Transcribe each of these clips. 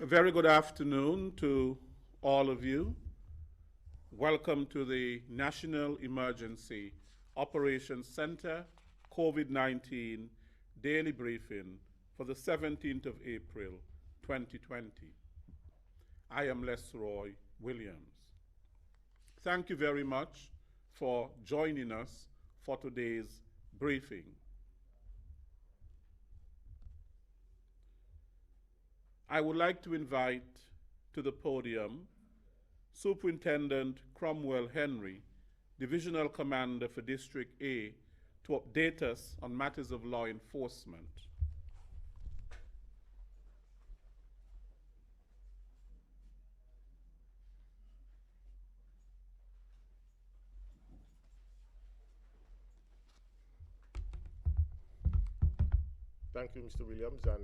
A very good afternoon to all of you. Welcome to the National Emergency Operations Center COVID-19 daily briefing for the 17th of April 2020. I am Lesroy Williams. Thank you very much for joining us for today's briefing. I would like to invite to the podium Superintendent Cromwell Henry, Divisional Commander for District A, to update us on matters of law enforcement. Thank you, Mr. Williams, and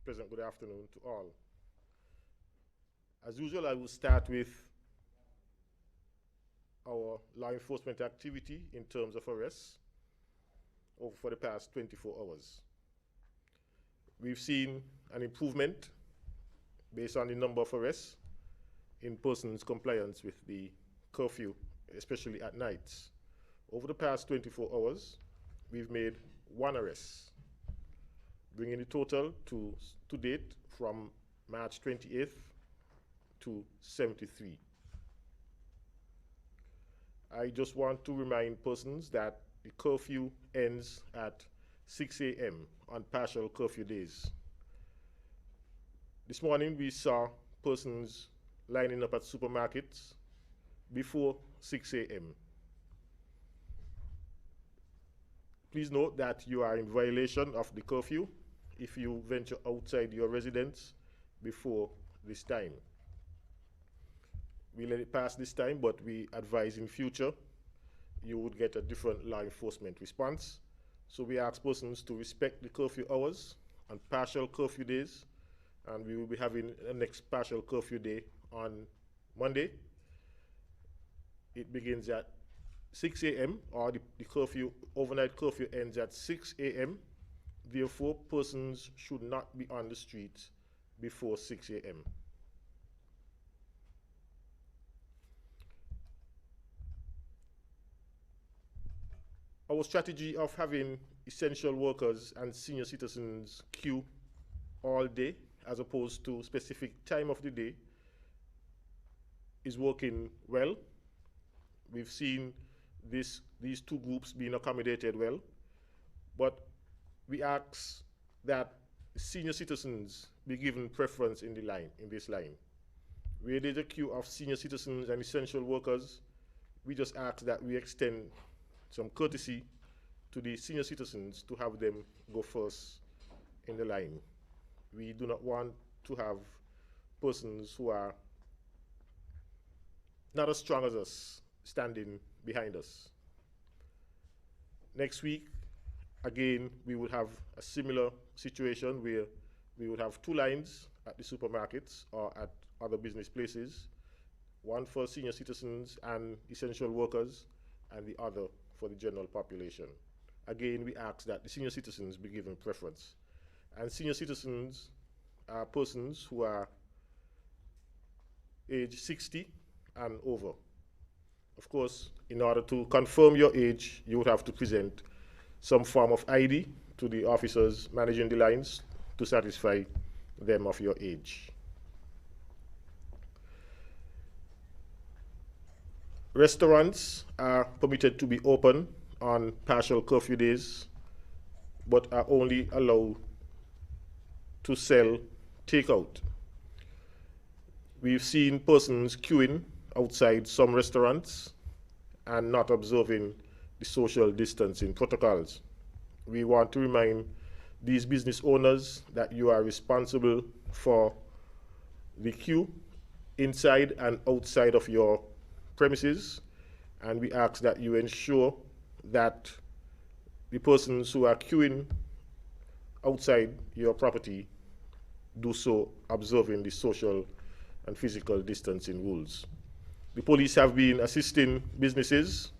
pleasant good afternoon to all. As usual, I will start with our law enforcement activity in terms of arrests for the past 24 hours. We've seen an improvement based on the number of arrests in persons' compliance with the curfew, especially at nights. Over the past 24 hours, we've made one arrest, bringing the total to date from March 28th to 73. I just want to remind persons that the curfew ends at 6 a.m. on partial curfew days. This morning we saw persons lining up at supermarkets before 6 a.m. Please note that you are in violation of the curfew if you venture outside your residence before this time. We let it pass this time, but we advise in future you would get a different law enforcement response. So we ask persons to respect the curfew hours on partial curfew days, and we will be having a next partial curfew day on Monday. It begins at 6 a.m. or the overnight curfew ends at 6 a.m. Therefore, persons should not be on the streets before 6 a.m. Our strategy of having essential workers and senior citizens queue all day as opposed to specific time of the day is working well. We've seen these two groups being accommodated well, but we ask that senior citizens be given preference in this line. Where there's a queue of senior citizens and essential workers, we just ask that we extend some courtesy to the senior citizens to have them go first in the line. We do not want to have persons who are not as strong as us standing behind us. Next week, again, we would have a similar situation where we would have two lines at the supermarkets or at other business places, one for senior citizens and essential workers, and the other for the general population. Again, we ask that the senior citizens be given preference. And senior citizens are persons who are age 60 and over. Of course, in order to confirm your age, you would have to present some form of ID to the officers managing the lines to satisfy them of your age. Restaurants are permitted to be open on partial curfew days, but are only allowed to sell takeout. We've seen persons queuing outside some restaurants and not observing the social distancing protocols. We want to remind these business owners that you are responsible for the queue inside and outside of your premises, and we ask that you ensure that the persons who are queuing outside your property do so observing the social and physical distancing rules. The police have been assisting businesses,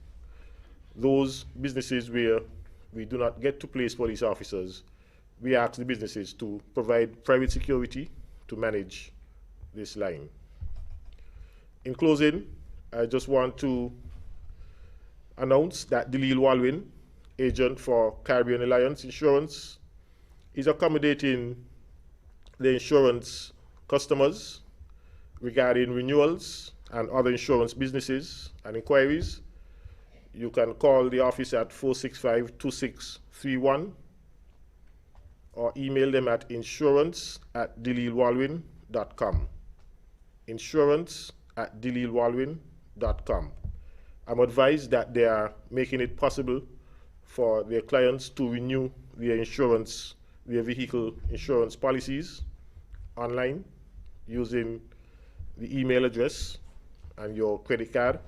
those businesses where we do not get to place police officers. We ask the businesses to provide private security to manage this line. In closing, I just want to announce that Delil Walwin, agent for Caribbean Alliance Insurance, is accommodating the insurance customers regarding renewals and other insurance businesses and inquiries. You can call the office at 465-2631 or email them at insurance@delilwalwin.com. insurance@delilwalwin.com. I'm advised that they are making it possible for their clients to renew their vehicle insurance policies online using the email address and your credit card.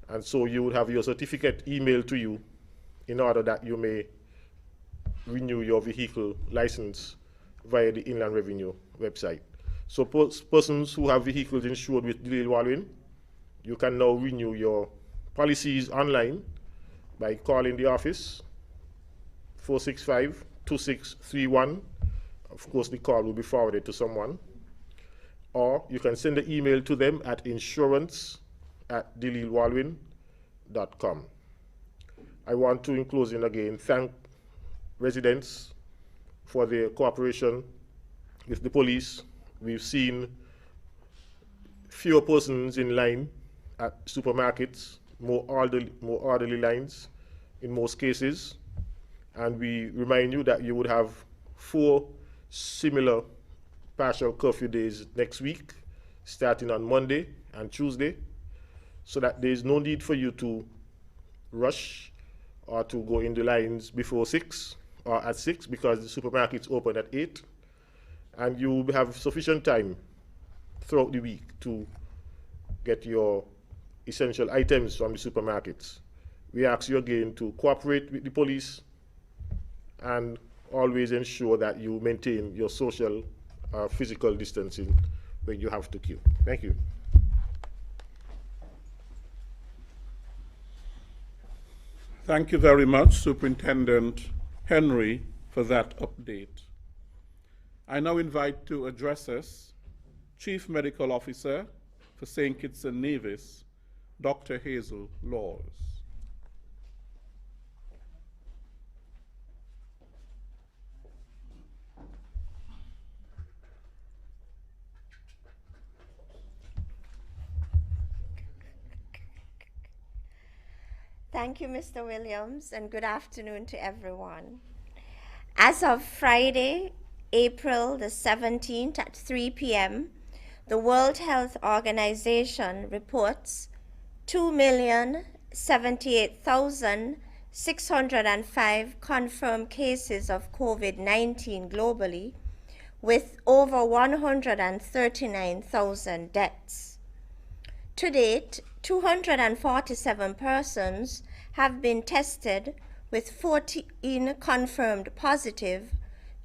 And so you would have your certificate emailed to you in order that you may renew your vehicle license via the Inland Revenue website. So persons who have vehicles insured with Delil Walwin, you can now renew your policies online by calling the office, 465-2631. Of course, the call will be forwarded to someone. Or you can send an email to them at insurance@delilwalwin.com. I want to, in closing again, thank residents for their cooperation with the police. We've seen fewer persons in line at supermarkets, more orderly lines in most cases. And we remind you that you would have 4 similar partial curfew days next week, starting on Monday and Tuesday, so that there is no need for you to rush or to go in the lines before 6 or at 6, because the supermarkets open at 8. And you will have sufficient time throughout the week to get your essential items from the supermarkets. We ask you again to cooperate with the police and always ensure that you maintain your social physical distancing when you have to queue. Thank you. Thank you very much, Superintendent Henry, for that update. I now invite to address us Chief Medical Officer for St. Kitts and Nevis, Dr. Hazel Laws. Thank you, Mr. Williams, and good afternoon to everyone. As of Friday, April the 17th at 3 p.m., the World Health Organization reports 2,078,605 confirmed cases of COVID-19 globally, with over 139,000 deaths. To date, 247 persons have been tested, with 14 confirmed positive,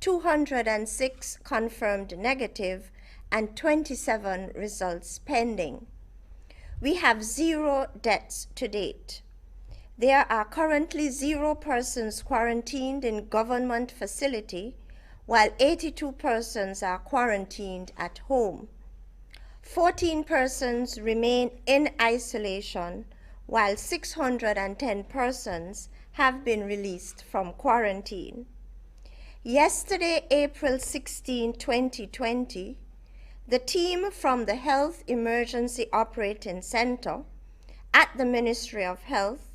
206 confirmed negative, and 27 results pending. We have 0 deaths to date. There are currently 0 persons quarantined in government facility, while 82 persons are quarantined at home. 14 persons remain in isolation, while 610 persons have been released from quarantine. Yesterday, April 16, 2020, the team from the Health Emergency Operating Center at the Ministry of Health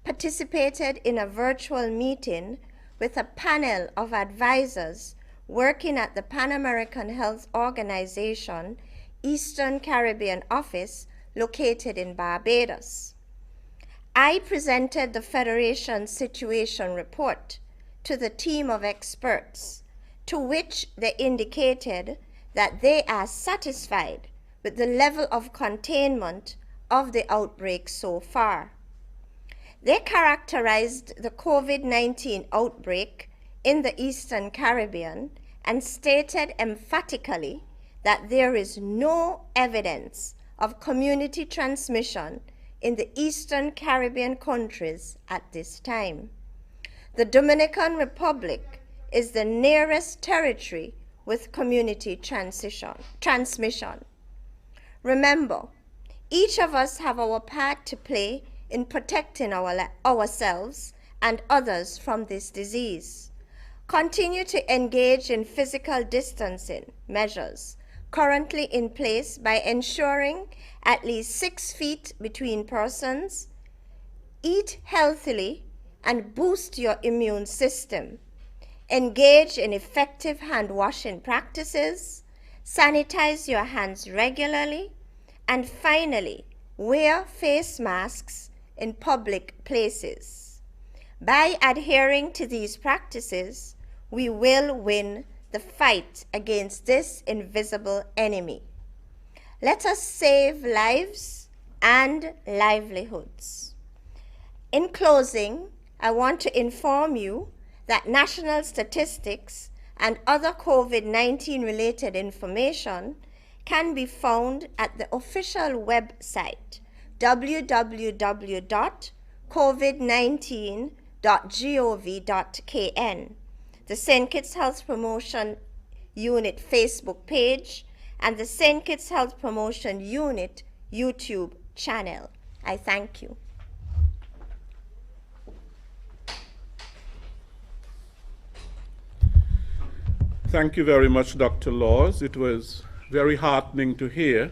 participated in a virtual meeting with a panel of advisors working at the Pan American Health Organization Eastern Caribbean office located in Barbados. I presented the Federation's situation report to the team of experts, to which they indicated that they are satisfied with the level of containment of the outbreak so far. They characterized the COVID-19 outbreak in the Eastern Caribbean and stated emphatically that there is no evidence of community transmission in the Eastern Caribbean countries at this time. The Dominican Republic is the nearest territory with community transmission. Remember, each of us have our part to play in protecting ourselves and others from this disease. Continue to engage in physical distancing measures currently in place by ensuring at least 6 feet between persons. Eat healthily and boost your immune system. Engage in effective hand washing practices. Sanitize your hands regularly. And finally, wear face masks in public places. By adhering to these practices, we will win the fight against this invisible enemy. Let us save lives and livelihoods. In closing, I want to inform you that national statistics and other COVID-19 related information can be found at the official website www.covid19.gov.kn, the St. Kitts Health Promotion Unit Facebook page, and the St. Kitts Health Promotion Unit YouTube channel. I thank you. Thank you very much, Dr. Laws. It was very heartening to hear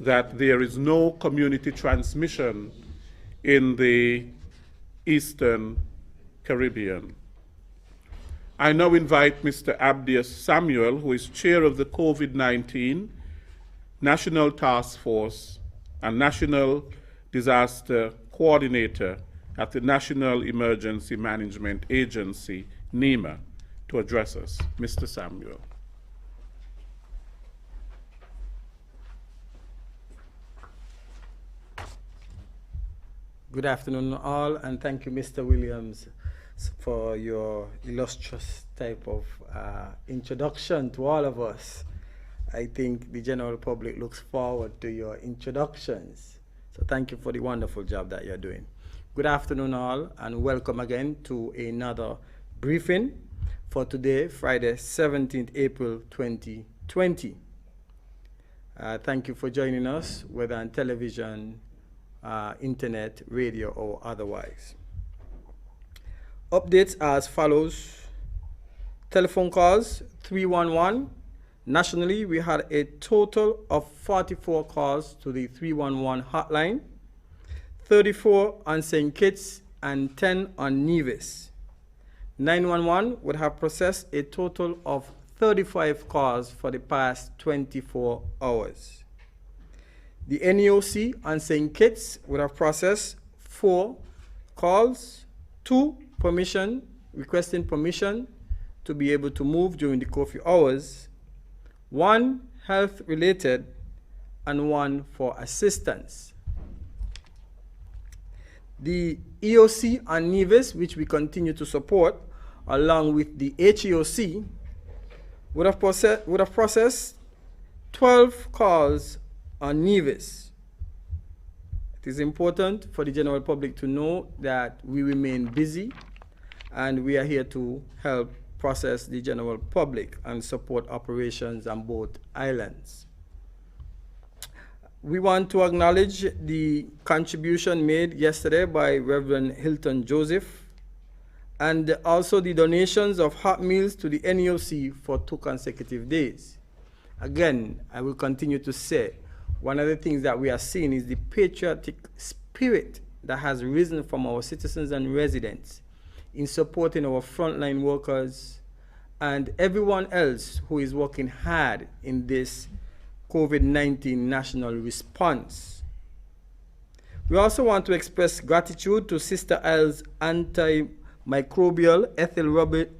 that there is no community transmission in the Eastern Caribbean. I now invite Mr. Abdias Samuel, who is chair of the COVID-19 National Task Force and National Disaster Coordinator at the National Emergency Management Agency, NEMA, to address us. Mr. Samuel. Good afternoon all, and thank you, Mr. Williams, for your illustrious type of introduction to all of us. I think the general public looks forward to your introductions. So thank you for the wonderful job that you're doing. Good afternoon all, and welcome again to another briefing for today, Friday, 17th April 2020. Thank you for joining us, whether on television, internet, radio, or otherwise. Updates as follows. Telephone calls, 311. Nationally, we had a total of 44 calls to the 311 hotline, 34 on St. Kitts and 10 on Nevis. 911 would have processed a total of 35 calls for the past 24 hours. The NEOC on St. Kitts would have processed 4 calls, 2 requesting permission to be able to move during the curfew hours, 1 health-related, and 1 for assistance. The EOC on Nevis, which we continue to support, along with the HEOC, would have processed 12 calls on Nevis. It is important for the general public to know that we remain busy and we are here to help process the general public and support operations on both islands. We want to acknowledge the contribution made yesterday by Reverend Hilton Joseph and also the donations of hot meals to the NEOC for 2 consecutive days. Again, I will continue to say, one of the things that we are seeing is the patriotic spirit that has risen from our citizens and residents in supporting our frontline workers and everyone else who is working hard in this COVID-19 national response. We also want to express gratitude to Sister Isle's antimicrobial ethyl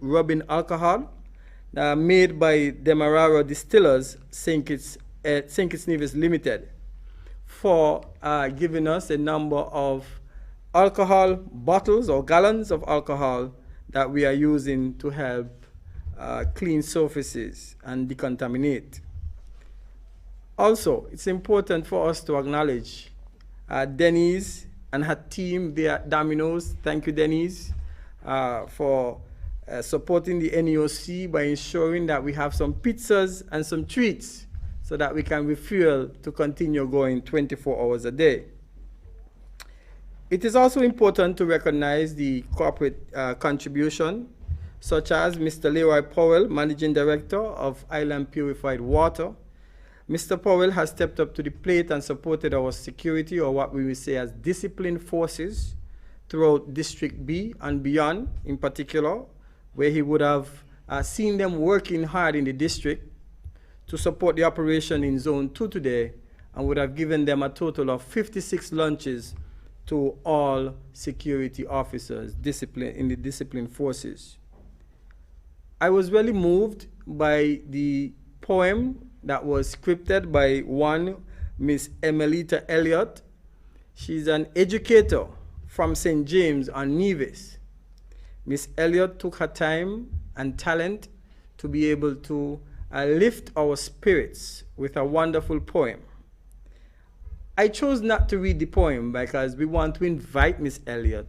rubbing alcohol made by Demerara Distillers, St. Kitts Nevis Limited, for giving us a number of alcohol bottles or gallons of alcohol that we are using to help clean surfaces and decontaminate. Also, it's important for us to acknowledge Denise and her team there at Domino's. Thank you, Denise, for supporting the NEOC by ensuring that we have some pizzas and some treats so that we can refuel to continue going 24 hours a day. It is also important to recognize the corporate contribution, such as Mr. Leroy Powell, Managing Director of Island Purified Water. Mr. Powell has stepped up to the plate and supported our security, or what we will say as disciplined forces, throughout District B and beyond, in particular, where he would have seen them working hard in the district to support the operation in Zone 2 today, and would have given them a total of 56 lunches to all security officers in the disciplined forces. I was really moved by the poem that was scripted by one Miss Emelita Elliott. She's an educator from St. James on Nevis. Miss Elliott took her time and talent to be able to lift our spirits with a wonderful poem. I chose not to read the poem because we want to invite Miss Elliott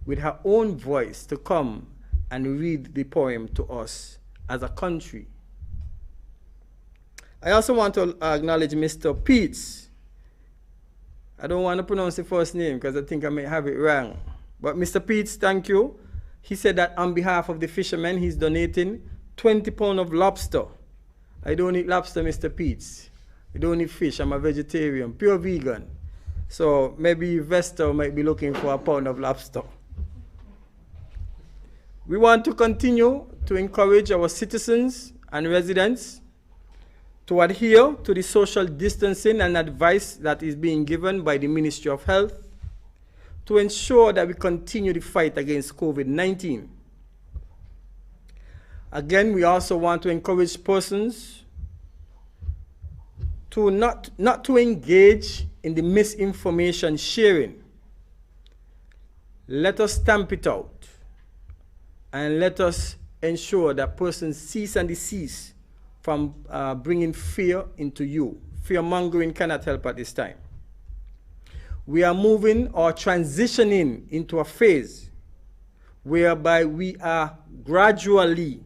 with her own voice to come and read the poem to us as a country. I also want to acknowledge Mr. Peets. I don't want to pronounce the first name because I think I may have it wrong. But Mr. Peets, thank you. He said that on behalf of the fishermen, he's donating 20 pounds of lobster. I don't eat lobster, Mr. Peets. I don't eat fish. I'm a vegetarian, pure vegan. So maybe investor might be looking for a pound of lobster. We want to continue to encourage our citizens and residents to adhere to the social distancing and advice that is being given by the Ministry of Health to ensure that we continue the fight against COVID-19. Again, we also want to encourage persons to not to engage in the misinformation sharing. Let us stamp it out and let us ensure that persons cease and desist from bringing fear into you. Fear-mongering cannot help at this time. We are moving or transitioning into a phase whereby we are gradually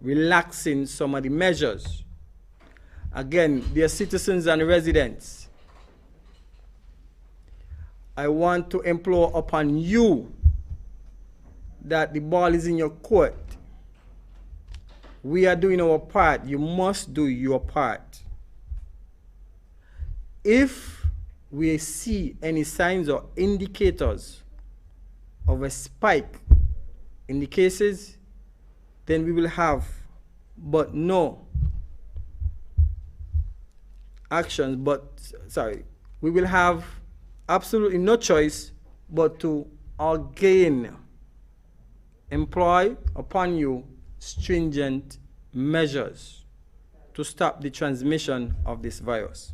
relaxing some of the measures. Again, dear citizens and residents, I want to implore upon you that the ball is in your court. We are doing our part. You must do your part. If we see any signs or indicators of a spike in the cases, then we will have but no actions, we will have absolutely no choice but to again employ upon you stringent measures to stop the transmission of this virus.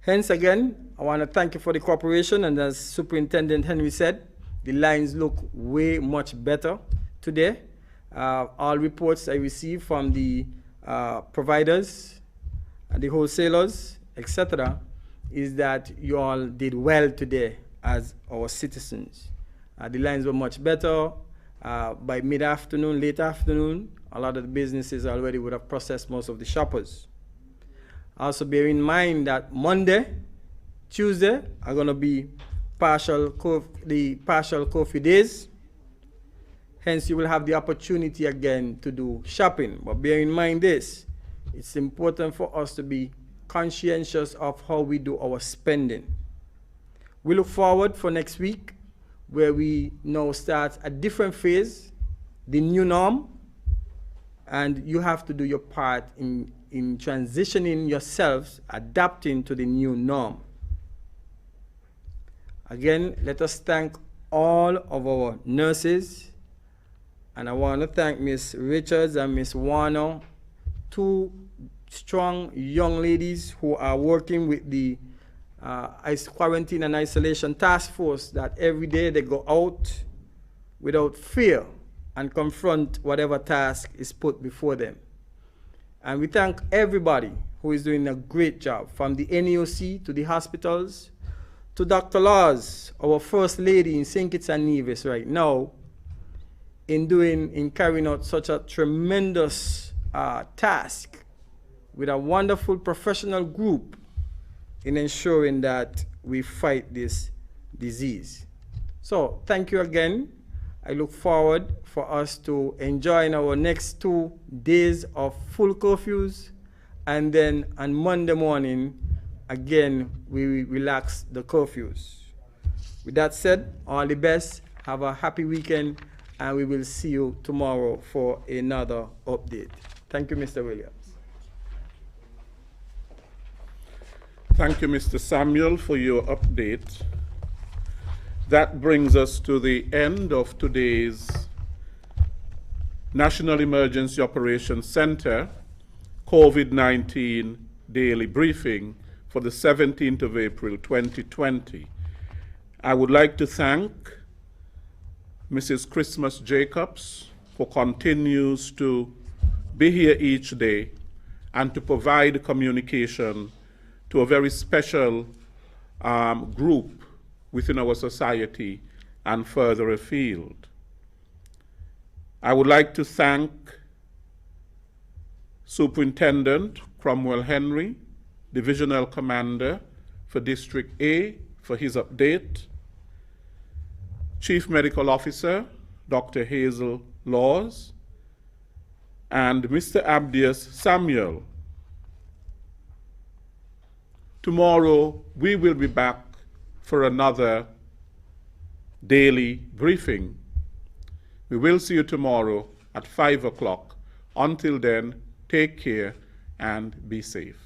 Hence again, I want to thank you for the cooperation, and as Superintendent Henry said, the lines look way much better today. All reports I received from the providers, and the wholesalers, etc., is that you all did well today as our citizens. The lines were much better. By mid-afternoon, late afternoon, a lot of the businesses already would have processed most of the shoppers. Also bear in mind that Monday, Tuesday are going to be partial curfew days. Hence, you will have the opportunity again to do shopping. But bear in mind this, it's important for us to be conscientious of how we do our spending. We look forward for next week, where we now start a different phase, the new norm, and you have to do your part in transitioning yourselves, adapting to the new norm. Again, let us thank all of our nurses, and I want to thank Ms. Richards and Ms. Warner, two strong young ladies who are working with the quarantine and isolation task force, that every day they go out without fear and confront whatever task is put before them. And we thank everybody who is doing a great job, from the NEOC to the hospitals, to Dr. Laws, our First Lady in St. Kitts and Nevis right now, in carrying out such a tremendous task with a wonderful professional group in ensuring that we fight this disease. So thank you again. I look forward for us to enjoy our next 2 days of full curfews, and then on Monday morning, again, we relax the curfews. With that said, all the best, have a happy weekend, and we will see you tomorrow for another update. Thank you, Mr. Williams. Thank you, Mr. Samuel, for your update. That brings us to the end of today's National Emergency Operations Center COVID-19 daily briefing for the 17th of April 2020. I would like to thank Mrs. Christmas Jacobs, who continues to be here each day and to provide communication to a very special group within our society and further afield. I would like to thank Superintendent Cromwell Henry, Divisional Commander for District A, for his update, Chief Medical Officer Dr. Hazel Laws, and Mr. Abdias Samuel. Tomorrow we will be back for another daily briefing. We will see you tomorrow at 5 o'clock. Until then, take care and be safe.